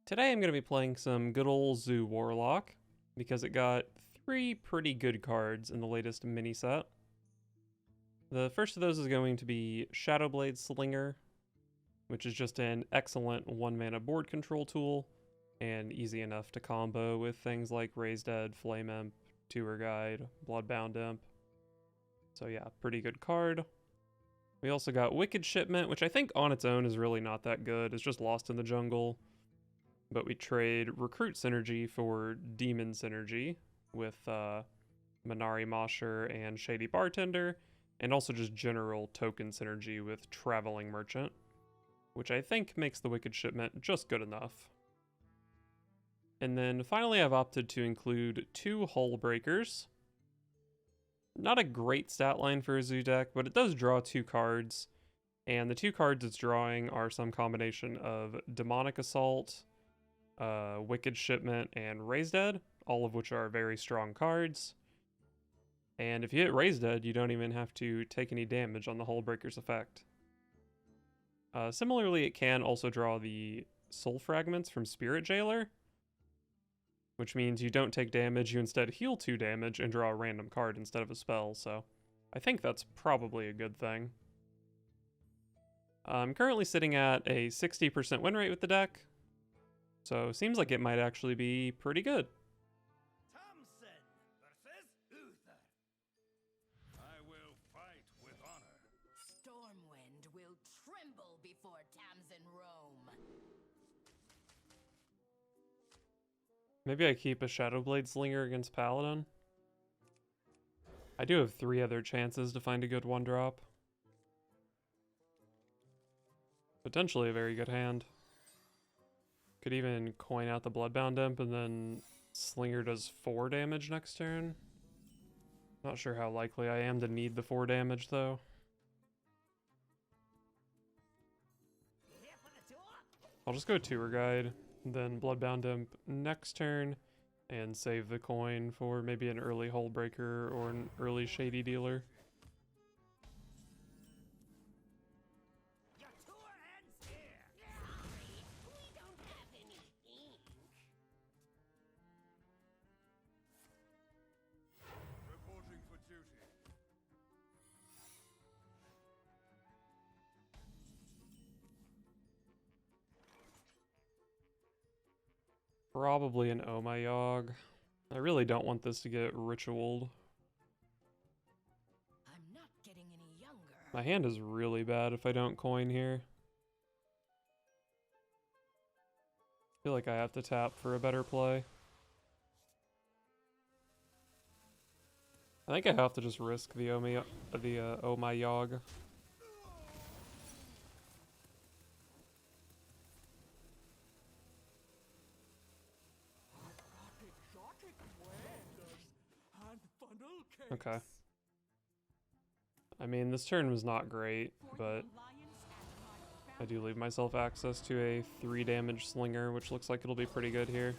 Today I'm going to be playing some good old Zoo Warlock because it got 3 pretty good cards in the latest mini-set. The first of those is going to be Shadowblade Slinger, which is just an excellent 1-mana board control tool and easy enough to combo with things like Raised Dead, Flame Imp, Tour Guide, Bloodbound Imp. So yeah, pretty good card. We also got Wicked Shipment, which I think on its own is really not that good. It's just Lost in the Jungle. But we trade Recruit Synergy for Demon Synergy with Minari Mosher and Shady Bartender, and also just general token synergy with Traveling Merchant, which I think makes the Wicked Shipment just good enough. And then finally I've opted to include 2 Hullbreakers. Not a great stat line for a Zoo deck, but it does draw 2 cards, and the 2 cards it's drawing are some combination of Demonic Assault, Wicked Shipment, and Raised Dead, all of which are very strong cards. And if you hit Raised Dead, you don't even have to take any damage on the Hullbreaker's effect. Similarly, it can also draw the Soul Fragments from Spirit Jailer, which means you don't take damage, you instead heal 2 damage and draw a random card instead of a spell, so I think that's probably a good thing. I'm currently sitting at a 60% win rate with the deck, so seems like it might actually be pretty good. Thompson versus Uther. I will fight with honor. Stormwind will tremble before Tamsin Rome. Maybe I keep a Shadowblade Slinger against Paladin. I do have 3 other chances to find a good 1-drop. Potentially a very good hand. Could even coin out the Bloodbound Imp and then Slinger does 4 damage next turn. Not sure how likely I am to need the 4 damage though. I'll just go Tour Guide, then Bloodbound Imp next turn, and save the coin for maybe an early Hullbreaker or an early Shady Dealer. Reporting for duty. Probably an Oh My Yogg. I really don't want this to get ritualed. I'm not getting any younger. My hand is really bad if I don't coin here. I feel like I have to tap for a better play. I think I have to just risk the Oh My Yogg. Okay. I mean, this turn was not great, but I do leave myself access to a 3 damage Slinger, which looks like it'll be pretty good here.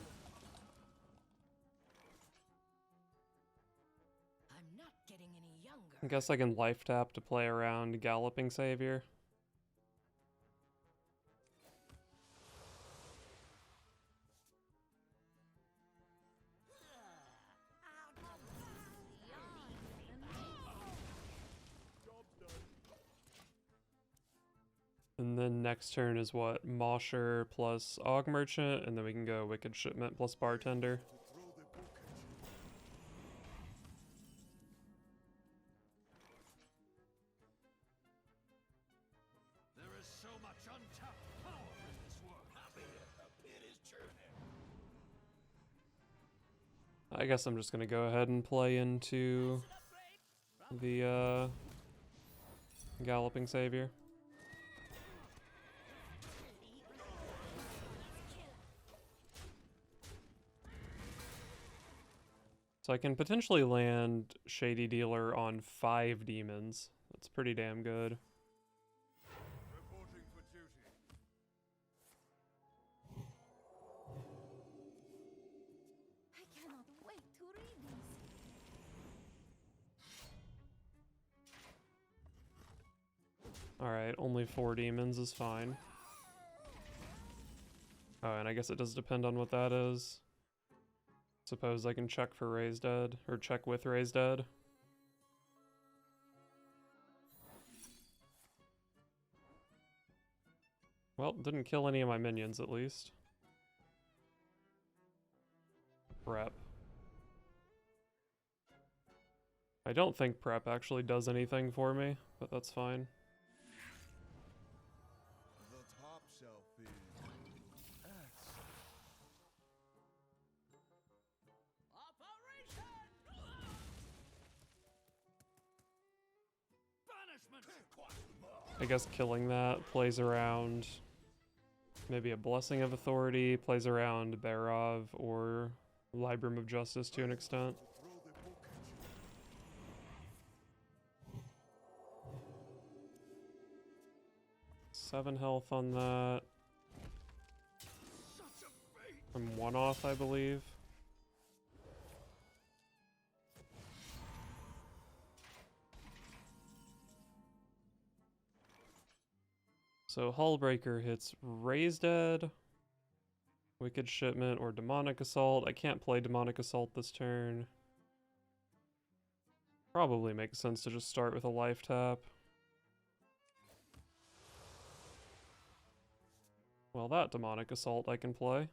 I'm not getting any younger. I guess I can life tap to play around Galloping Savior. And then next turn is what? Mosher plus Og Merchant, and then we can go Wicked Shipment plus Bartender. There is so much untapped power in this world. The pit is churning. I guess I'm just gonna go ahead and play into the Galloping Savior. So I can potentially land Shady Dealer on 5 demons. That's pretty damn good. Reporting for duty. I cannot wait to read these. Alright, only 4 demons is fine. Oh, and I guess it does depend on what that is. Suppose I can check for Raise Dead, or check with Raise Dead. Well, didn't kill any of my minions at least. Prep. I don't think prep actually does anything for me, but that's fine. The top shelf is Banishment. I guess killing that plays around maybe a Blessing of Authority, plays around Barov or Librum of Justice to an extent. 7 health on that. I'm 1 off, I believe. So Hullbreaker hits Raise Dead, Wicked Shipment, or Demonic Assault. I can't play Demonic Assault this turn. Probably makes sense to just start with a life tap. Well, that Demonic Assault I can play.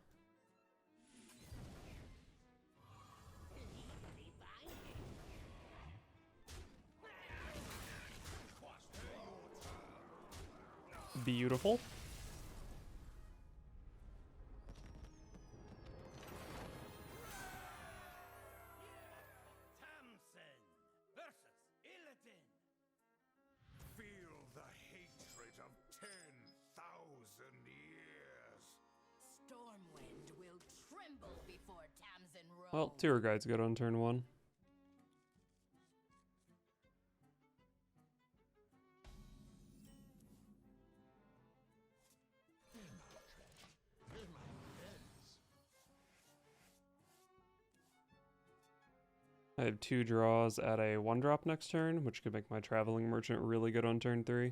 Beautiful. Feel the hatred of 10,000 years. Stormwind will tremble before Tamsin Road. Well, Tour Guide's good on turn 1. I have 2 draws at a 1-drop next turn, which could make my Traveling Merchant really good on turn 3.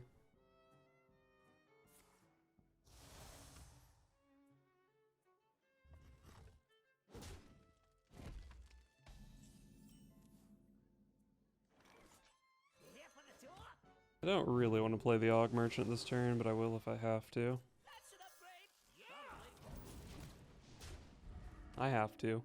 I don't really want to play the Aug Merchant this turn, but I will if I have to. I have to.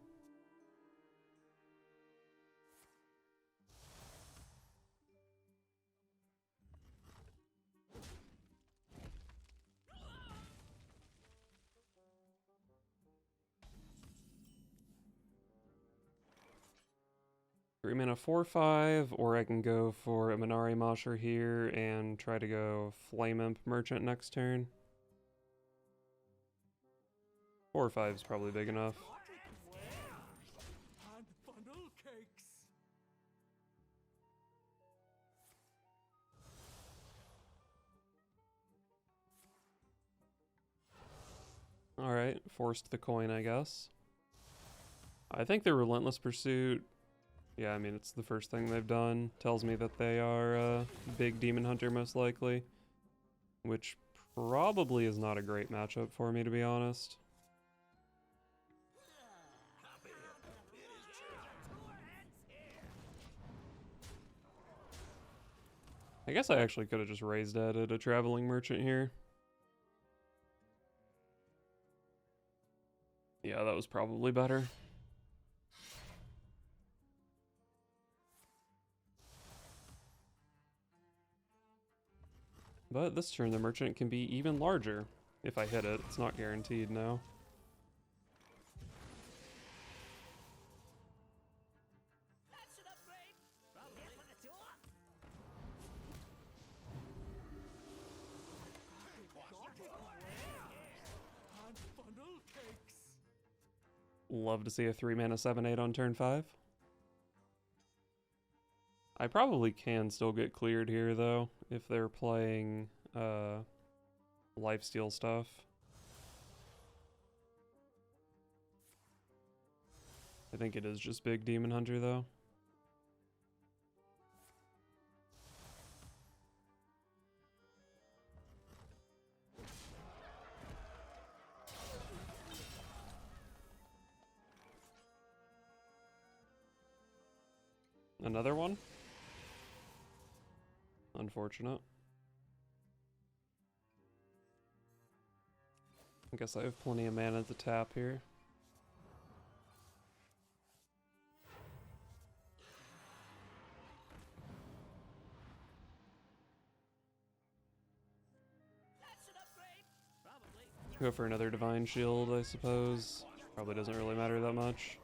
Three mana 4/5, or I can go for a Minari Mosher here and try to go Flame Imp Merchant next turn. 4/5 is probably big enough. And funnel cakes. Alright, forced the coin, I guess. I think their Relentless Pursuit, yeah, I mean, it's the first thing they've done. Tells me that they are a big Demon Hunter, most likely. Which probably is not a great matchup for me, to be honest. I guess I actually could have just raised at a Traveling Merchant here. Yeah, that was probably better. But this turn the Merchant can be even larger. If I hit it, it's not guaranteed now. Love to see a 3 mana 7/8 on turn 5. I probably can still get cleared here though, if they're playing lifesteal stuff. I think it is just big Demon Hunter though. Another one? Unfortunate. I guess I have plenty of mana to tap here. Go for another Divine Shield, I suppose. Probably doesn't really matter that much.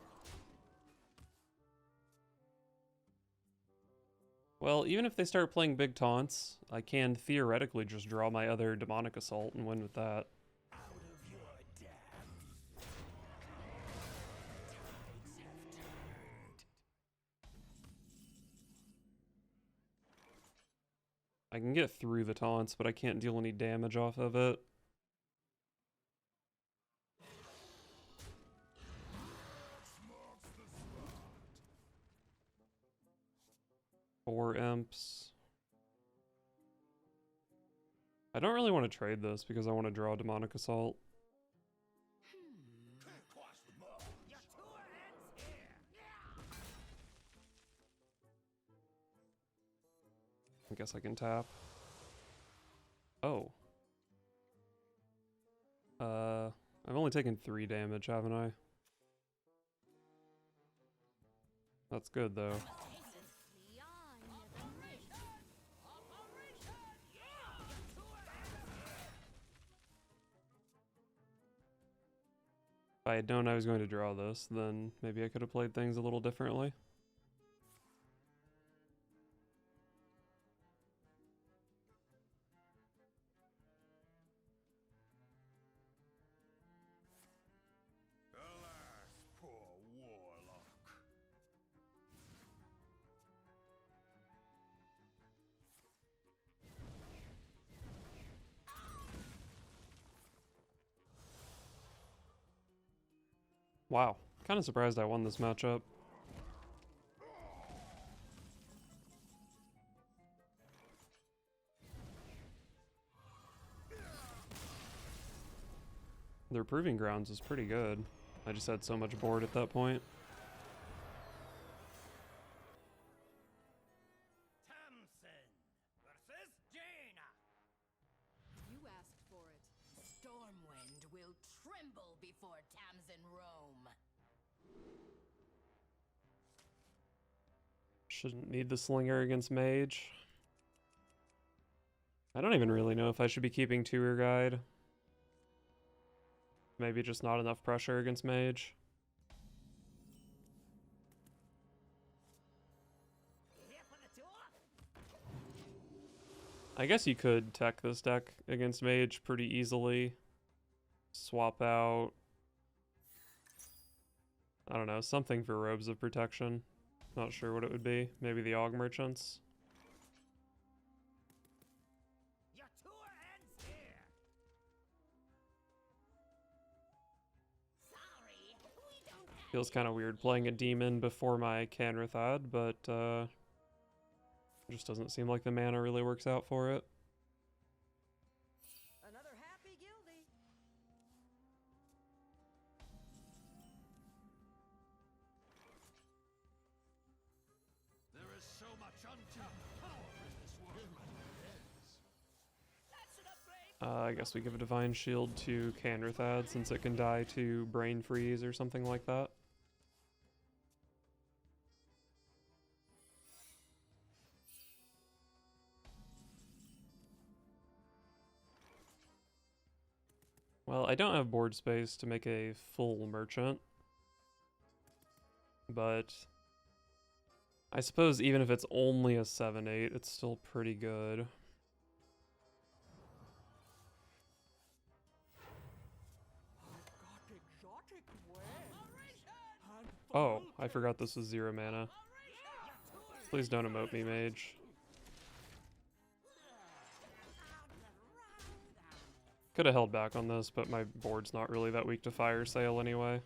Well, even if they start playing big taunts, I can theoretically just draw my other Demonic Assault and win with that. I can get through the taunts, but I can't deal any damage off of it. 4 imps. I don't really want to trade this because I want to draw Demonic Assault. I guess I can tap. Oh. I've only taken 3 damage, haven't I? That's good, though. If I had known I was going to draw this, then maybe I could have played things a little differently. Alas, poor Warlock. Wow, kind of surprised I won this matchup. Their Proving Grounds is pretty good. I just had so much board at that point. Tamsin versus Jaina. You asked for it. Stormwind will tremble before Tamsin roam. Shouldn't need the Slinger against Mage. I don't even really know if I should be keeping Tour Guide. Maybe just not enough pressure against Mage. I guess you could tech this deck against Mage pretty easily. Swap out, I don't know, something for Robes of Protection. Not sure what it would be. Maybe the Aug Merchants. Your tour ends here. Sorry, we don't have Feels kind of weird playing a demon before my Canrathad, but just doesn't seem like the mana really works out for it. another happy guildie. There is so much untapped power in this world. That's an upgrade. I guess we give a Divine Shield to Canrathad since it can die to Brain Freeze or something like that. Well, I don't have board space to make a full merchant, but I suppose even if it's only a 7/8, it's still pretty good. Oh, I forgot this was 0 mana. Please don't emote me, Mage. Could have held back on this, but my board's not really that weak to Fire Sale anyway.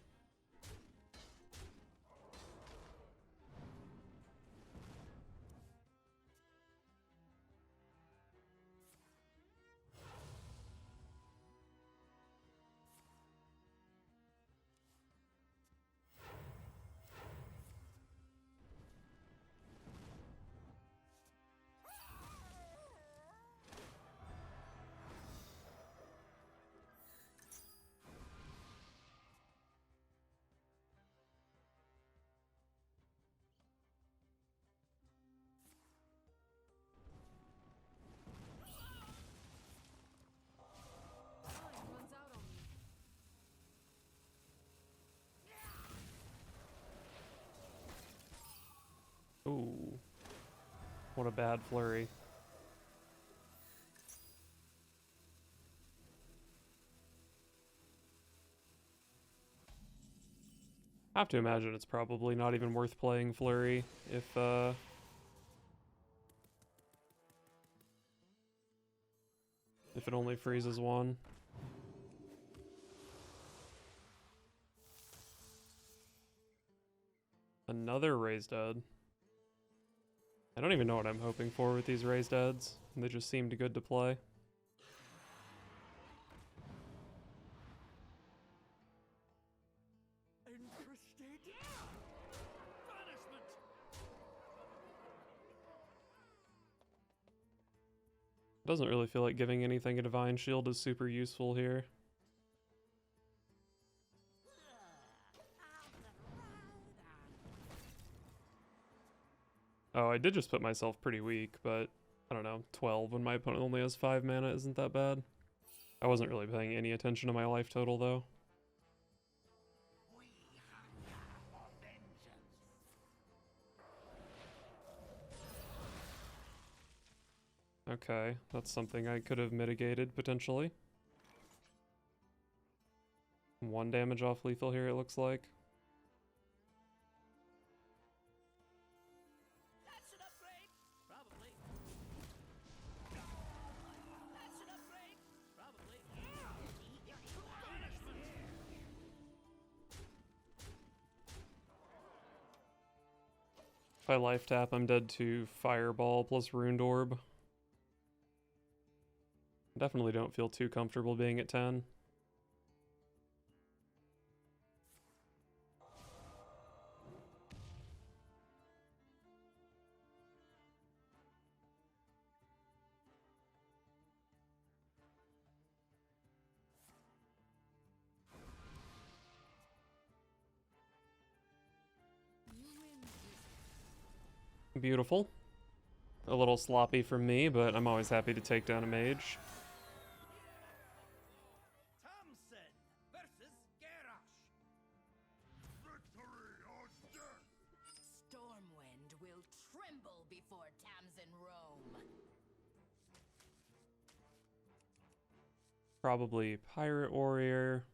What a bad flurry. I have to imagine it's probably not even worth playing flurry if it only freezes one. Another raised dead. I don't even know what I'm hoping for with these raised deads. They just seemed good to play. Interested? Banishment! Doesn't really feel like giving anything a divine shield is super useful here. Oh, I did just put myself pretty weak, but I don't know, 12 when my opponent only has 5 mana isn't that bad. I wasn't really paying any attention to my life total though. We hunger for vengeance. Okay, that's something I could have mitigated potentially. 1 damage off lethal here it looks like. That's an upgrade. Probably. That's an upgrade. Probably. Banishment. If I life tap, I'm dead to Fireball plus Runed Orb. Definitely don't feel too comfortable being at 10. Beautiful. A little sloppy from me, but I'm always happy to take down a mage. Thompson versus Garrosh. Victory or death. Stormwind will tremble before Tamsin Rome. Probably Pirate Warrior.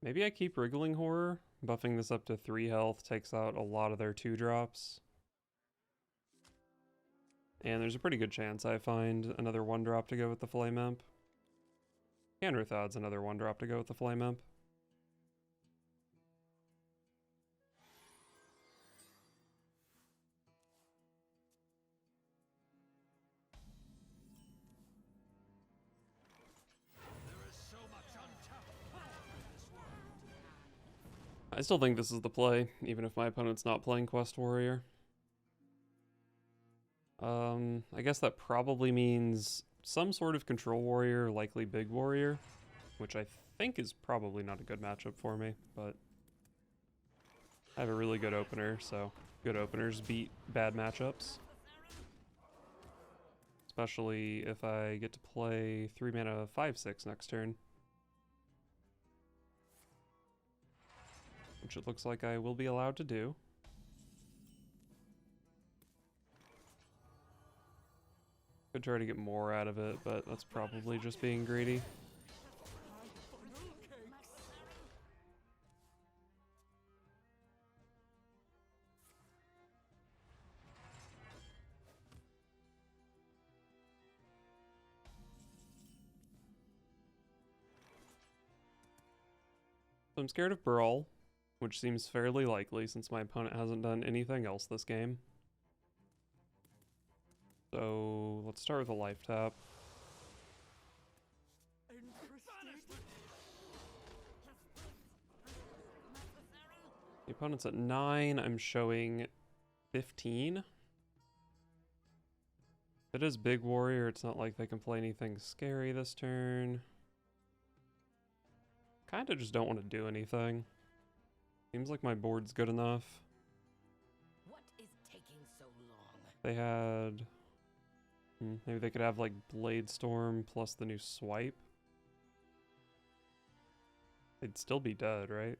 Maybe I keep Wriggling Horror. Buffing this up to 3 health takes out a lot of their 2-drops. And there's a pretty good chance I find another 1-drop to go with the Flame Imp. And Ruthod's another 1-drop to go with the Flame Imp. There is so much untapped power in this world. I still think this is the play, even if my opponent's not playing Quest Warrior. I guess that probably means some sort of Control Warrior, likely Big Warrior, which I think is probably not a good matchup for me, but I have a really good opener, so good openers beat bad matchups. Especially if I get to play 3 mana 5/6 next turn. Which it looks like I will be allowed to do. Could try to get more out of it, but that's probably just being greedy. So I'm scared of Brawl, which seems fairly likely since my opponent hasn't done anything else this game. So let's start with a life tap. The opponent's at 9, I'm showing 15. It is Big Warrior, it's not like they can play anything scary this turn. Kinda just don't want to do anything. Seems like my board's good enough. What is taking so long? They had... maybe they could have like Blade Storm plus the new swipe. They'd still be dead, right?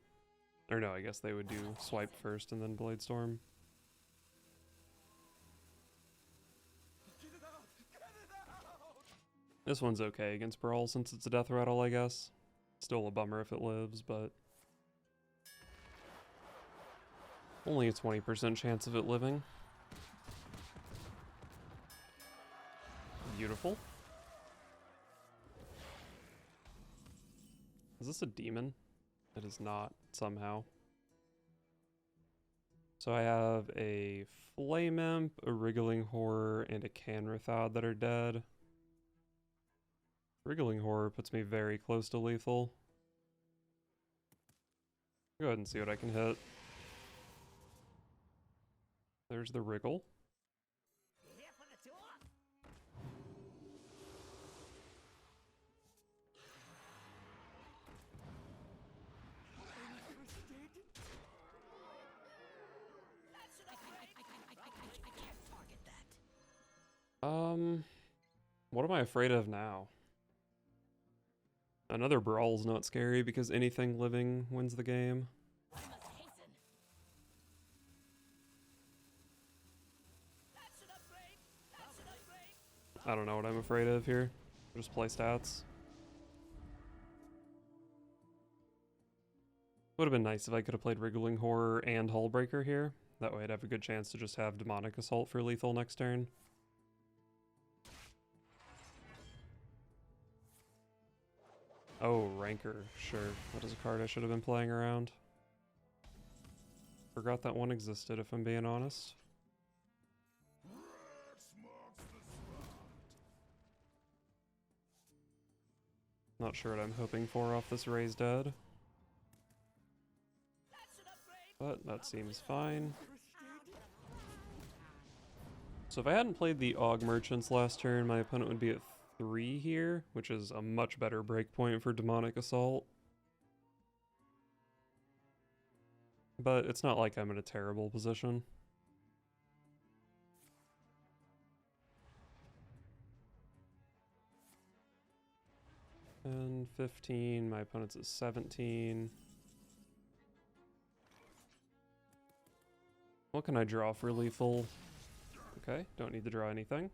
Or no, I guess they would do swipe first and then Blade Storm. This one's okay against Brawl since it's a death rattle, I guess. Still a bummer if it lives, but only a 20% chance of it living. Beautiful. Is this a demon? It is not, somehow. So I have a Flame Imp, a Wriggling Horror, and a Canrathod that are dead. Wriggling Horror puts me very close to lethal. Go ahead and see what I can hit. There's the Wriggle. What am I afraid of now? Another Brawl's not scary because anything living wins the game. I don't know what I'm afraid of here. Just play stats. Would have been nice if I could have played Wriggling Horror and Hullbreaker here. That way I'd have a good chance to just have Demonic Assault for lethal next turn. Oh, Ranker. Sure. That is a card I should have been playing around. Forgot that one existed, if I'm being honest. Not sure what I'm hoping for off this Raised Dead. But that seems fine. So if I hadn't played the Aug Merchants last turn, my opponent would be at 3 here, which is a much better breakpoint for Demonic Assault. But it's not like I'm in a terrible position. And 15, my opponent's at 17. What can I draw for lethal? Okay, don't need to draw anything.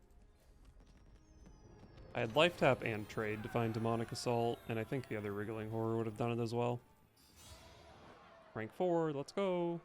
I had Life Tap and Trade to find Demonic Assault, and I think the other Wriggling Horror would have done it as well. Rank 4, let's go!